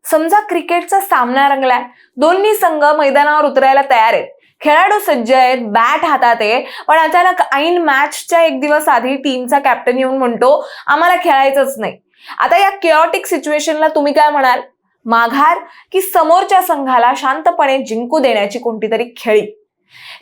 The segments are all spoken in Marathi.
समजा क्रिकेटचा सामना रंगलाय, दोन्ही संघ मैदानावर उतरायला तयार आहेत, खेळाडू सज्ज आहेत, बॅट हातात आहे, पण अचानक ऐन मॅचच्या एक दिवस आधी टीमचा कॅप्टन येऊन म्हणतो आम्हाला खेळायचंच नाही. आता या केओटिक सिच्युएशनला तुम्ही काय म्हणाल? माघार की समोरच्या संघाला शांतपणे जिंकू देण्याची कोणतीतरी खेळी?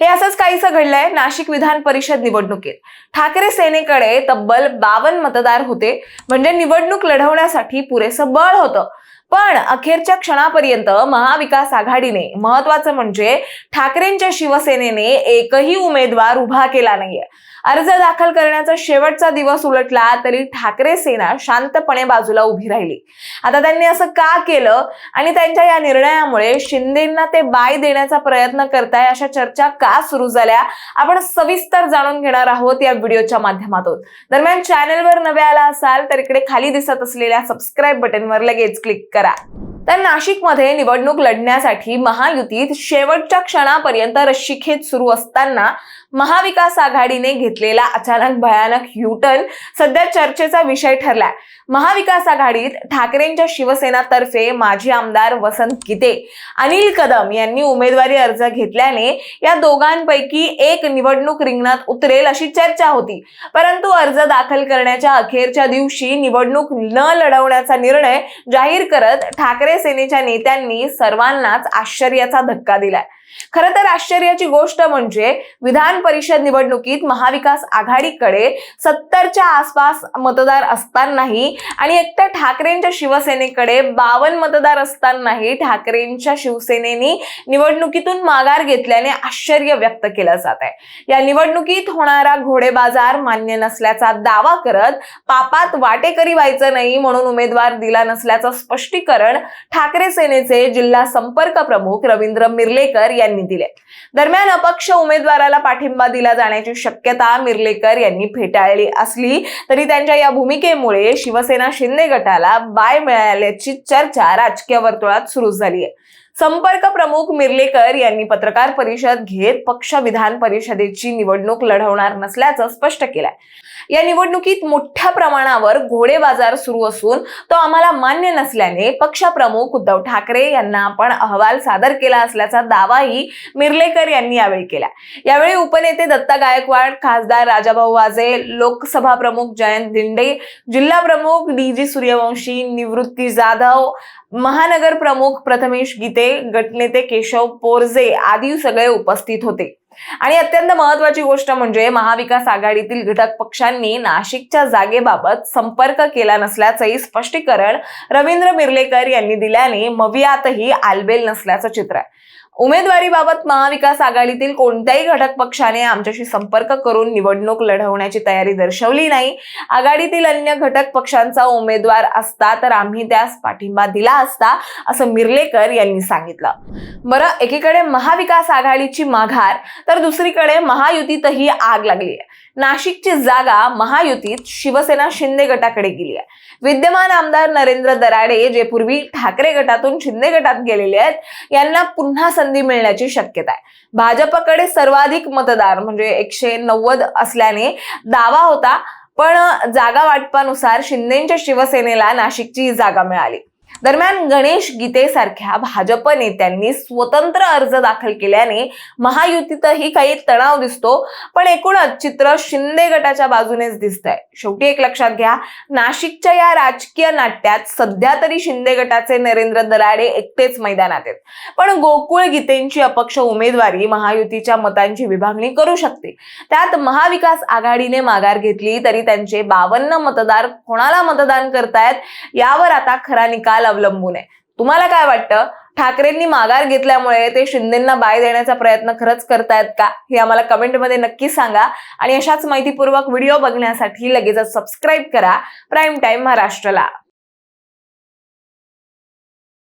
हे असंच काहीसं घडलंय नाशिक विधान परिषद निवडणुकीत. ठाकरे सेनेकडे तब्बल 52 मतदार होते, म्हणजे निवडणूक लढवण्यासाठी पुरेसं बळ होतं. पण अखेरच्या क्षणापर्यंत महाविकास आघाडीने, महत्वाचं म्हणजे ठाकरेंच्या शिवसेनेने एकही उमेदवार उभा केला नाहीये. अर्ज दाखल करण्याचा शेवटचा दिवस उलटला तरी ठाकरे सेना शांतपणे बाजूला उभी राहिली. आता त्यांनी असं का केलं आणि त्यांच्या या निर्णयामुळे शिंदेंना ते बाय देण्याचा प्रयत्न करताय अशा चर्चा का सुरू झाल्या, आपण सविस्तर जाणून घेणार आहोत या व्हिडिओच्या माध्यमातून. दरम्यान चॅनलवर नवे आला असाल तर इकडे खाली दिसत असलेल्या सबस्क्राईब बटनवर लगेच क्लिक करा. तर नाशिकमध्ये निवडणूक लढण्यासाठी महायुतीत शेवटच्या क्षणापर्यंत रस्सीखेच सुरू असताना महाविकास आघाडीने घेतलेला अचानक भयानक युटर्न सध्या चर्चेचा विषय ठरलाय. महाविकास आघाडीत ठाकरेंच्या शिवसेनातर्फे माजी आमदार वसंत गीते, अनिल कदम यांनी उमेदवारी अर्ज घेतल्याने या दोघांपैकी एक निवडणूक रिंगणात उतरेल अशी चर्चा होती. परंतु अर्ज दाखल करण्याच्या अखेरच्या दिवशी निवडणूक न लढवण्याचा निर्णय जाहीर करत ठाकरे सेनेच्या नेत्यांनी सर्वांनाच आश्चर्याचा धक्का दिलाय. खरं तर आश्चर्याची गोष्ट म्हणजे विधान परिषद निवडणुकीत महाविकास आघाडीकडे 70च्या आसपास मतदार असतानाही आणि एकट्या ठाकरेंच्या शिवसेनेकडे 52 मतदार असतानाही ठाकरेंच्या शिवसेनेने निवडणुकीतून माघार घेतल्याने आश्चर्य व्यक्त केलं जात आहे. या निवडणुकीत होणारा घोडेबाजार मान्य नसल्याचा दावा करत पापात वाटेकरी व्हायचं नाही म्हणून उमेदवार दिला नसल्याचं स्पष्टीकरण ठाकरे सेनेचे जिल्हा संपर्क प्रमुख रवींद्र मिर्लेकर यांनी दिले. दरम्यान अपक्ष उमेदवाराला पाठिंबा दिला जाण्याची शक्यता मिर्लेकर यांनी फेटाळली असली तरी त्यांच्या या भूमिकेमुळे शिवसेना शिंदे गटाला बाय मिळाल्याची चर्चा राजकीय वर्तुळात सुरू झाली आहे. संपर्क प्रमुख मिर्लेकर यांनी पत्रकार परिषद घेत पक्ष विधान परिषदेची निवडणूक लढवणार नसल्याचं स्पष्ट केलंय. या निवडणुकीत मोठ्या प्रमाणावर घोडेबाजार सुरू असून तो आम्हाला मान्य नसल्याने पक्षप्रमुख उद्धव ठाकरे यांना आपण अहवाल सादर केला असल्याचा दावाही मिर्लेकर यांनी यावेळी केला. यावेळी उपनेते दत्ता गायकवाड, खासदार राजाभाऊ वाजे, लोकसभा प्रमुख जयंत दिंडे, जिल्हा प्रमुख डी.जी. सूर्यवंशी, निवृत्ती जाधव, महानगर प्रमुख प्रथमेश गीते, गटनेते केशव पोरजे आदी सगळे उपस्थित होते. आणि अत्यंत महत्वाची गोष्ट म्हणजे महाविकास आघाडीतील घटक पक्षांनी नाशिकच्या जागेबाबत संपर्क केला नसल्याचंही स्पष्टीकरण रवींद्र मिर्लेकर यांनी दिल्याने मवियातही आलबेल नसल्याचं चित्र आहे. उमेदवारीबाबत महाविकास आघाडीतील कोणत्याही घटक पक्षाने आमच्याशी संपर्क करून निवडणूक लढवण्याची तयारी दर्शवली नाही. आघाडीतील अन्य घटक पक्षांचा उमेदवार असता तर आम्ही त्यास पाठिंबा दिला असता असं मिर्लेकर यांनी सांगितलं. बरं, एकीकडे महाविकास आघाडीची माघार तर दुसरीकडे महायुतीतही आग लागली आहे. नाशिकची जागा महायुतीत शिवसेना शिंदे गटाकडे गेली आहे. विद्यमान आमदार नरेंद्र दराडे, जे पूर्वी ठाकरे गटातून शिंदे गटात गेलेले आहेत, यांना पुन्हा संधी मिळण्याची शक्यता आहे. भाजपकडे सर्वाधिक मतदार म्हणजे 190 असल्याने दावा होता, पण जागा वाटपानुसार शिंदेच्या शिवसेनेला नाशिकची जागा मिळाली. दरम्यान गणेश गीते सारख्या भाजप नेत्यांनी स्वतंत्र अर्ज दाखल केल्याने महायुतीतही काही तणाव दिसतो, पण एकूणच चित्र शिंदे गटाच्या बाजूनेच दिसतंय. शेवटी एक लक्षात घ्या, नाशिकच्या या राजकीय नाट्यात सध्या तरी शिंदे गटाचे नरेंद्र दराडे एकटेच मैदानात आहेत, पण गोकुळ गीतेंची अपक्ष उमेदवारी महायुतीच्या मतांची विभागणी करू शकते. त्यात महाविकास आघाडीने माघार घेतली तरी त्यांचे 52 मतदार कोणाला मतदान करतायत यावर आता खरा निकाल अवलंबून आहे. तुम्हाला काय वाटतं? ठाकरेंनी माघार घेतल्यामुळे ते शिंदेंना बाय देण्याचा प्रयत्न खरंच करतायत का? हे आम्हाला कमेंटमध्ये नक्की सांगा. आणि अशाच माहितीपूर्वक व्हिडिओ बघण्यासाठी लगेचच सबस्क्राईब करा प्राईम टाइम महाराष्ट्रला.